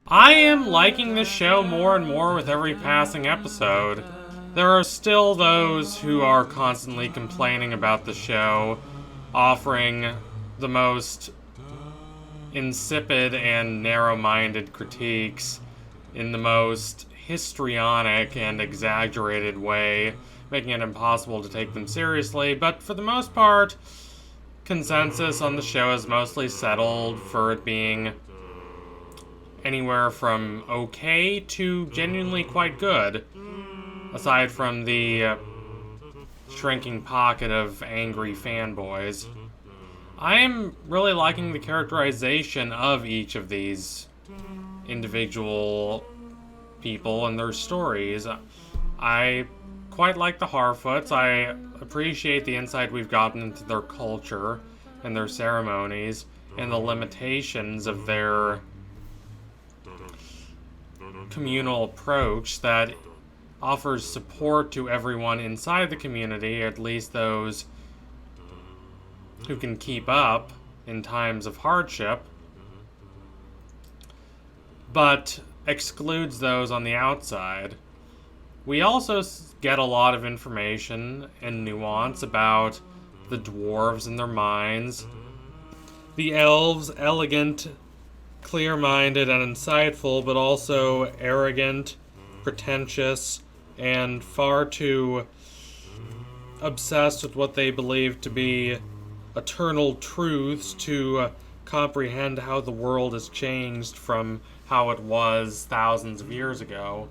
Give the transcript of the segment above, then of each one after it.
I am liking this show more and more with every passing episode. There are still those who are constantly complaining about the show, offering the most insipid and narrow-minded critiques in the most histrionic and exaggerated way, making it impossible to take them seriously, but for the most part, consensus on the show is mostly settled for it being anywhere from okay to genuinely quite good, aside from the shrinking pocket of angry fanboys. I am really liking the characterization of each of these individual people and their stories. I quite like the Harfoots. I appreciate the insight we've gotten into their culture and their ceremonies and the limitations of their communal approach that offers support to everyone inside the community, at least those who can keep up in times of hardship, but excludes those on the outside. We also get a lot of information and nuance about the dwarves and their minds, the elves, elegant, clear-minded and insightful, but also arrogant, pretentious, and far too obsessed with what they believe to be eternal truths to comprehend how the world has changed from how it was thousands of years ago.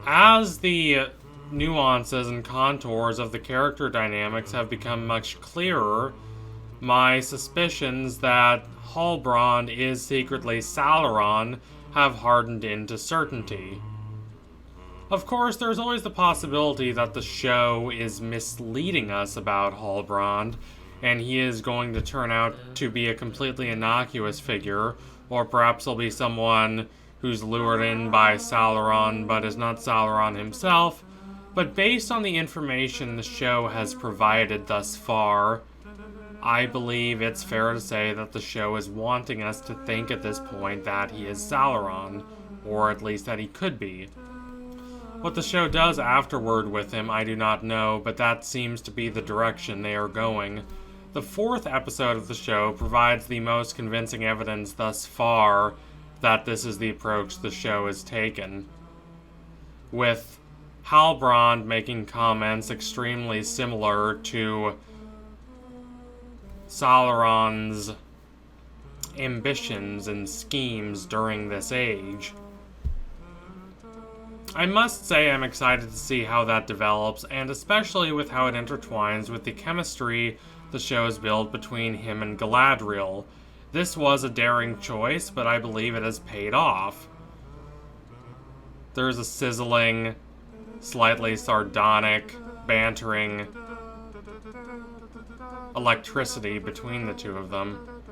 As the nuances and contours of the character dynamics have become much clearer, my suspicions that Halbrand is secretly Sauron have hardened into certainty. Of course, there's always the possibility that the show is misleading us about Halbrand, and he is going to turn out to be a completely innocuous figure, or perhaps he'll be someone who's lured in by Sauron but is not Sauron himself. But based on the information the show has provided thus far, I believe it's fair to say that the show is wanting us to think at this point that he is Sauron, or at least that he could be. What the show does afterward with him, I do not know, but that seems to be the direction they are going. The fourth episode of the show provides the most convincing evidence thus far that this is the approach the show has taken, with Halbrand making comments extremely similar to Sauron's ambitions and schemes during this age. I must say I'm excited to see how that develops, and especially with how it intertwines with the chemistry the show has built between him and Galadriel. This was a daring choice, but I believe it has paid off. There's a sizzling, slightly sardonic, bantering electricity between the two of them.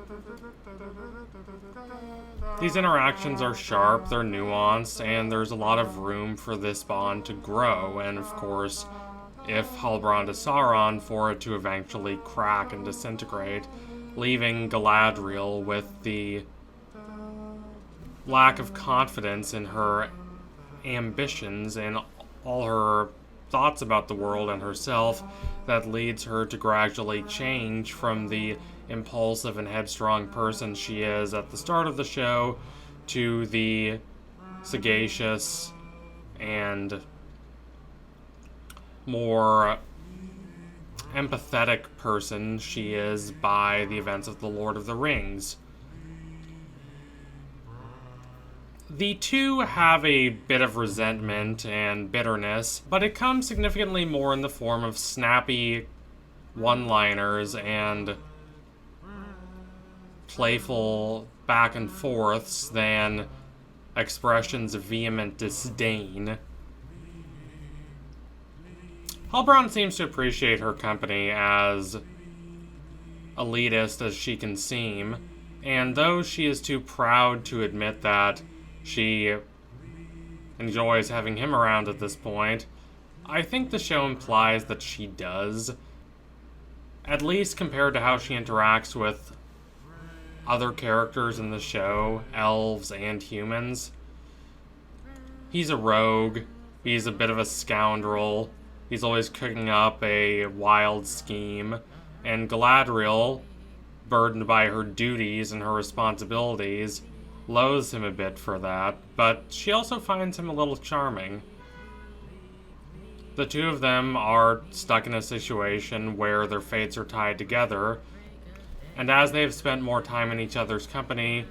These interactions are sharp, they're nuanced, and there's a lot of room for this bond to grow, and of course, if Halbrand is Sauron, for it to eventually crack and disintegrate, leaving Galadriel with the lack of confidence in her ambitions and all her thoughts about the world and herself that leads her to gradually change from the impulsive and headstrong person she is at the start of the show to the sagacious and more empathetic person she is by the events of The Lord of the Rings. The two have a bit of resentment and bitterness, but it comes significantly more in the form of snappy one-liners and playful back and forths than expressions of vehement disdain. Halbrand seems to appreciate her company, as elitist as she can seem, and though she is too proud to admit that she enjoys having him around at this point, I think the show implies that she does, at least compared to how she interacts with other characters in the show, elves and humans. He's a rogue. He's a bit of a scoundrel. He's always cooking up a wild scheme. And Galadriel, burdened by her duties and her responsibilities, loathes him a bit for that, but she also finds him a little charming. The two of them are stuck in a situation where their fates are tied together, and as they've spent more time in each other's company,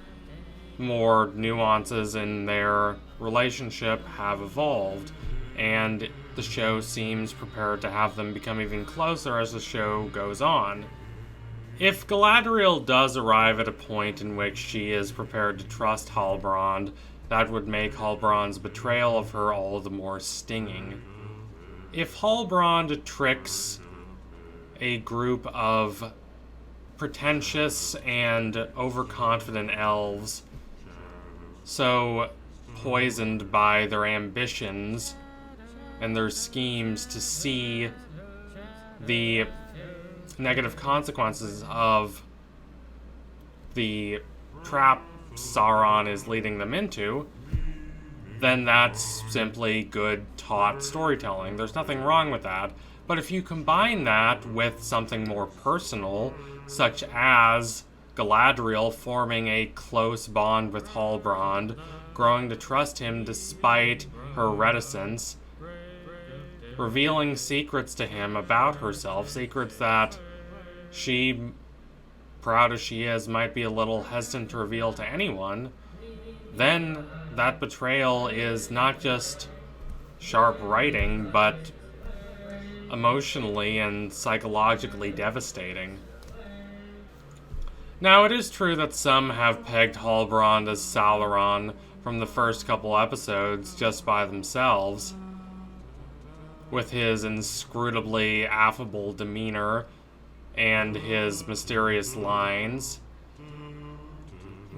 more nuances in their relationship have evolved, and the show seems prepared to have them become even closer as the show goes on. If Galadriel does arrive at a point in which she is prepared to trust Halbrand, that would make Halbrand's betrayal of her all the more stinging. If Halbrand tricks a group of pretentious and overconfident elves, so poisoned by their ambitions and their schemes to see the negative consequences of the trap Sauron is leading them into, then that's simply good taught storytelling. There's nothing wrong with that. But if you combine that with something more personal, such as Galadriel forming a close bond with Halbrand, growing to trust him despite her reticence, revealing secrets to him about herself, secrets that she, proud as she is, might be a little hesitant to reveal to anyone, then that betrayal is not just sharp writing, but emotionally and psychologically devastating. Now, it is true that some have pegged Halbrand as Sauron from the first couple episodes just by themselves, with his inscrutably affable demeanor and his mysterious lines.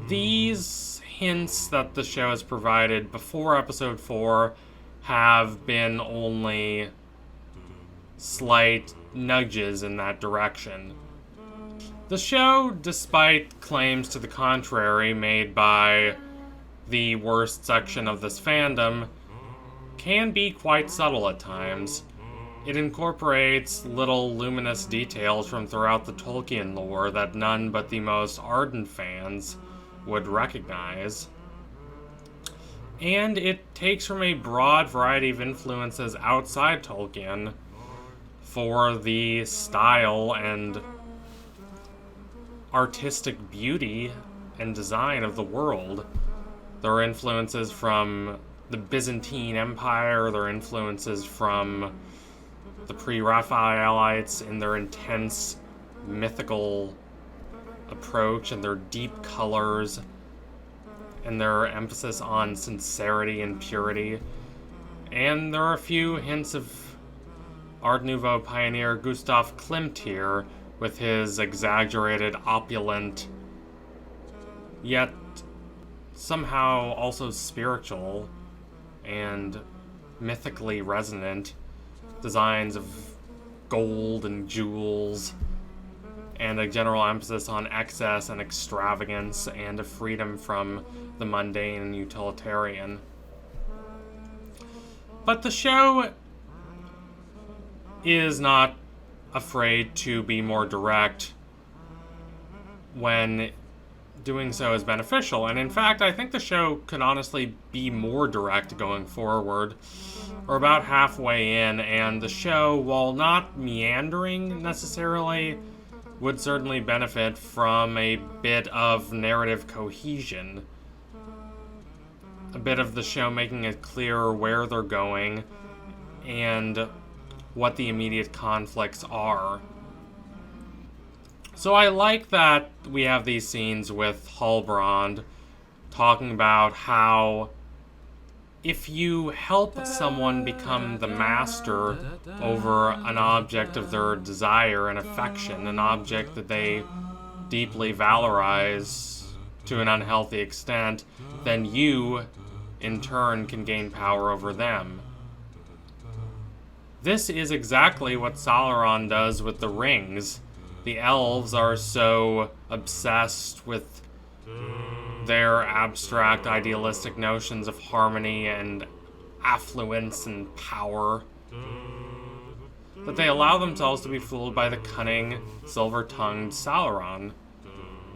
These hints that the show has provided before episode 4 have been only slight nudges in that direction. The show, despite claims to the contrary made by the worst section of this fandom, can be quite subtle at times. It incorporates little luminous details from throughout the Tolkien lore that none but the most ardent fans would recognize. And it takes from a broad variety of influences outside Tolkien for the style and artistic beauty and design of the world. There are influences from the Byzantine Empire, there are influences from the pre-Raphaelites in their intense mythical approach and their deep colors and their emphasis on sincerity and purity. And there are a few hints of Art Nouveau pioneer Gustav Klimt here with his exaggerated, opulent, yet somehow also spiritual and mythically resonant designs of gold and jewels, and a general emphasis on excess and extravagance and a freedom from the mundane and utilitarian. But the show is not afraid to be more direct when doing so is beneficial, and in fact, I think the show could honestly be more direct going forward. We're about halfway in, and the show, while not meandering necessarily, would certainly benefit from a bit of narrative cohesion. A bit of the show making it clear where they're going and what the immediate conflicts are. So I like that we have these scenes with Halbrand talking about how if you help someone become the master over an object of their desire and affection, an object that they deeply valorize to an unhealthy extent, then you, in turn, can gain power over them. This is exactly what Sauron does with the rings. The elves are so obsessed with their abstract, idealistic notions of harmony and affluence and power, that they allow themselves to be fooled by the cunning, silver-tongued Sauron.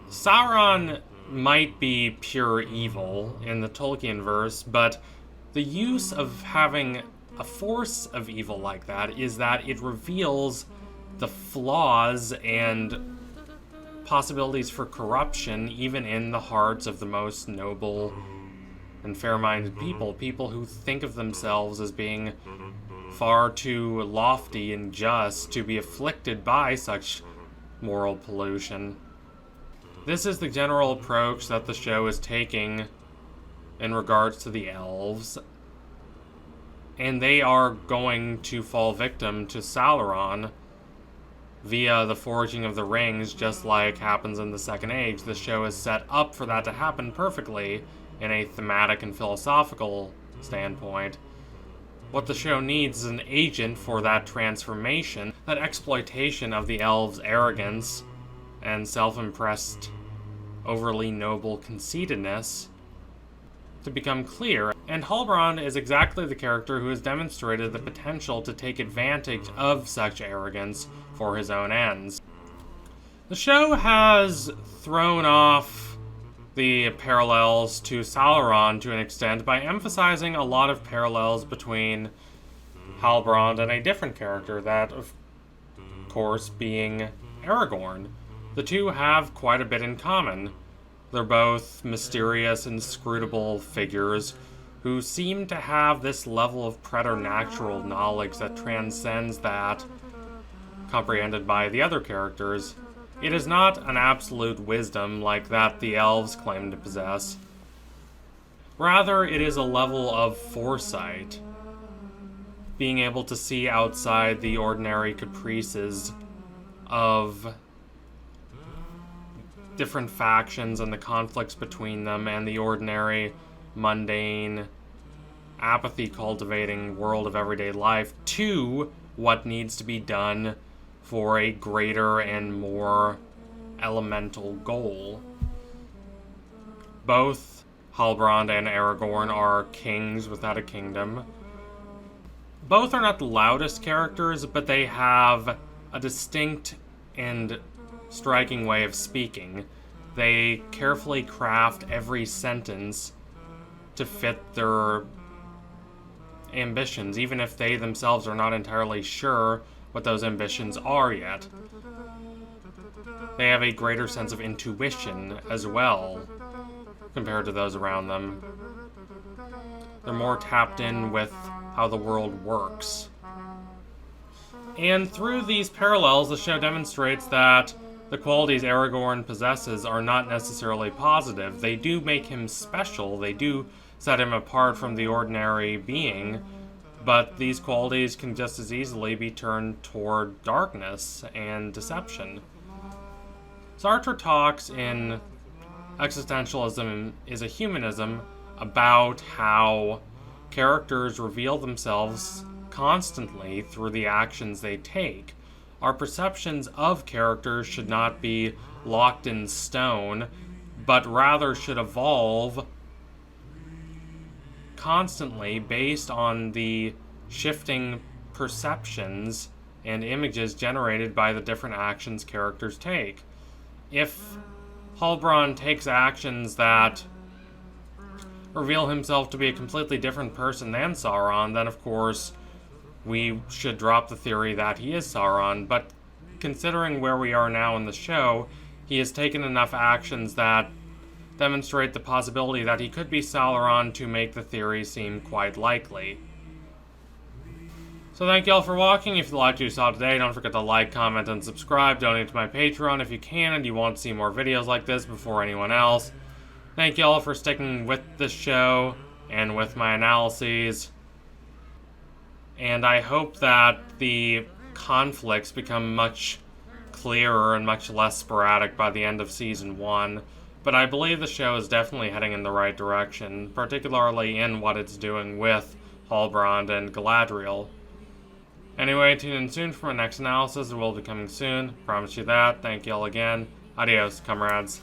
Sauron might be pure evil in the Tolkien verse, but the use of having a force of evil like that is that it reveals the flaws and possibilities for corruption even in the hearts of the most noble and fair-minded people who think of themselves as being far too lofty and just to be afflicted by such moral pollution. This is the general approach that the show is taking in regards to the elves, and they are going to fall victim to Sauron via the forging of the rings, just like happens in the Second Age. The show is set up for that to happen perfectly in a thematic and philosophical standpoint. What the show needs is an agent for that transformation, that exploitation of the elves' arrogance and self-impressed, overly noble conceitedness to become clear. And Halbrand is exactly the character who has demonstrated the potential to take advantage of such arrogance for his own ends. The show has thrown off the parallels to Sauron to an extent by emphasizing a lot of parallels between Halbrand and a different character, that of course being Aragorn. The two have quite a bit in common. They're both mysterious, inscrutable figures who seem to have this level of preternatural knowledge that transcends that comprehended by the other characters. It is not an absolute wisdom like that the elves claim to possess. Rather, it is a level of foresight, being able to see outside the ordinary caprices of different factions and the conflicts between them and the ordinary, mundane, apathy-cultivating world of everyday life to what needs to be done for a greater and more elemental goal. Both Halbrand and Aragorn are kings without a kingdom. Both are not the loudest characters, but they have a distinct and striking way of speaking. They carefully craft every sentence to fit their ambitions, even if they themselves are not entirely sure what those ambitions are yet. They have a greater sense of intuition as well compared to those around them. They're more tapped in with how the world works. And through these parallels, the show demonstrates that the qualities Aragorn possesses are not necessarily positive. They do make him special, they do set him apart from the ordinary being, but these qualities can just as easily be turned toward darkness and deception. Sartre talks in Existentialism is a Humanism about how characters reveal themselves constantly through the actions they take. Our perceptions of characters should not be locked in stone, but rather should evolve constantly based on the shifting perceptions and images generated by the different actions characters take. If Halbrand takes actions that reveal himself to be a completely different person than Sauron, then of course we should drop the theory that he is Sauron, but considering where we are now in the show, he has taken enough actions that demonstrate the possibility that he could be Sauron to make the theory seem quite likely. So thank you all for watching. If you liked what you saw today, don't forget to like, comment, and subscribe. Donate to my Patreon if you can and you want to see more videos like this before anyone else. Thank you all for sticking with the show and with my analyses. And I hope that the conflicts become much clearer and much less sporadic by the end of Season 1. But I believe the show is definitely heading in the right direction, particularly in what it's doing with Halbrand and Galadriel. Anyway, tune in soon for my next analysis. It will be coming soon. Promise you that. Thank you all again. Adios, comrades.